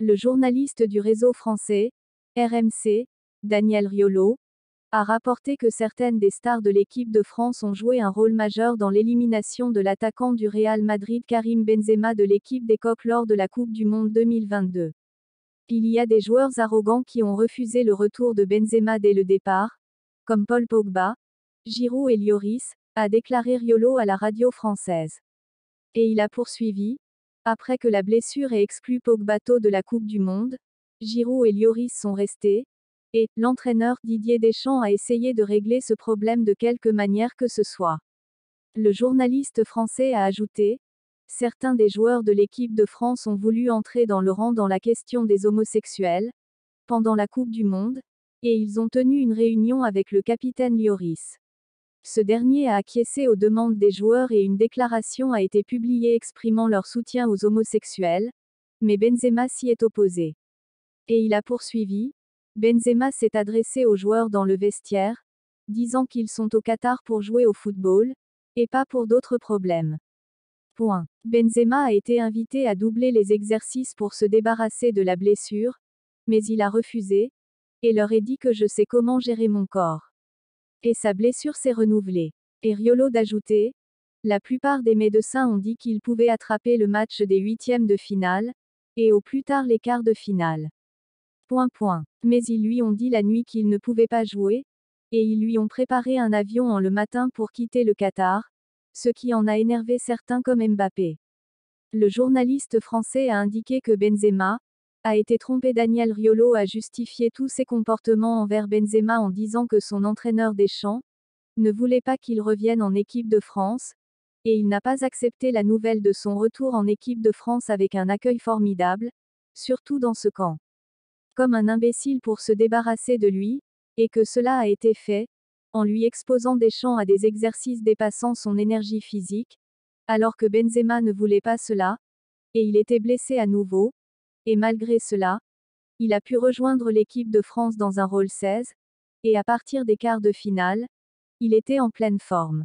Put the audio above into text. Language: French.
Le journaliste du réseau français, RMC, Daniel Riolo, a rapporté que certaines des stars de l'équipe de France ont joué un rôle majeur dans l'élimination de l'attaquant du Real Madrid Karim Benzema de l'équipe des Coqs lors de la Coupe du Monde 2022. Il y a des joueurs arrogants qui ont refusé le retour de Benzema dès le départ, comme Paul Pogba, Giroud et Lloris, a déclaré Riolo à la radio française. Et il a poursuivi: après que la blessure ait exclu Pogba tôt de la Coupe du Monde, Giroud et Lloris sont restés, et l'entraîneur Didier Deschamps a essayé de régler ce problème de quelque manière que ce soit. Le journaliste français a ajouté: certains des joueurs de l'équipe de France ont voulu entrer dans le rang dans la question des homosexuels, pendant la Coupe du Monde, et ils ont tenu une réunion avec le capitaine Lloris. Ce dernier a acquiescé aux demandes des joueurs et une déclaration a été publiée exprimant leur soutien aux homosexuels, mais Benzema s'y est opposé. Et il a poursuivi: Benzema s'est adressé aux joueurs dans le vestiaire, disant qu'ils sont au Qatar pour jouer au football, et pas pour d'autres problèmes. Point. Benzema a été invité à doubler les exercices pour se débarrasser de la blessure, mais il a refusé, et leur est dit que je sais comment gérer mon corps. Et sa blessure s'est renouvelée. Et Riolo d'ajouter: la plupart des médecins ont dit qu'il pouvait attraper le match des huitièmes de finale, et au plus tard les quarts de finale. Mais ils lui ont dit la nuit qu'il ne pouvait pas jouer, et ils lui ont préparé un avion en le matin pour quitter le Qatar, ce qui en a énervé certains comme Mbappé. Le journaliste français a indiqué que Benzema a été trompé. Daniel Riolo a justifié tous ses comportements envers Benzema en disant que son entraîneur Deschamps ne voulait pas qu'il revienne en équipe de France, et il n'a pas accepté la nouvelle de son retour en équipe de France avec un accueil formidable, surtout dans ce camp. Comme un imbécile pour se débarrasser de lui, et que cela a été fait, en lui exposant Deschamps à des exercices dépassant son énergie physique, alors que Benzema ne voulait pas cela, et il était blessé à nouveau, et malgré cela, il a pu rejoindre l'équipe de France dans un rôle 16, et à partir des quarts de finale, il était en pleine forme.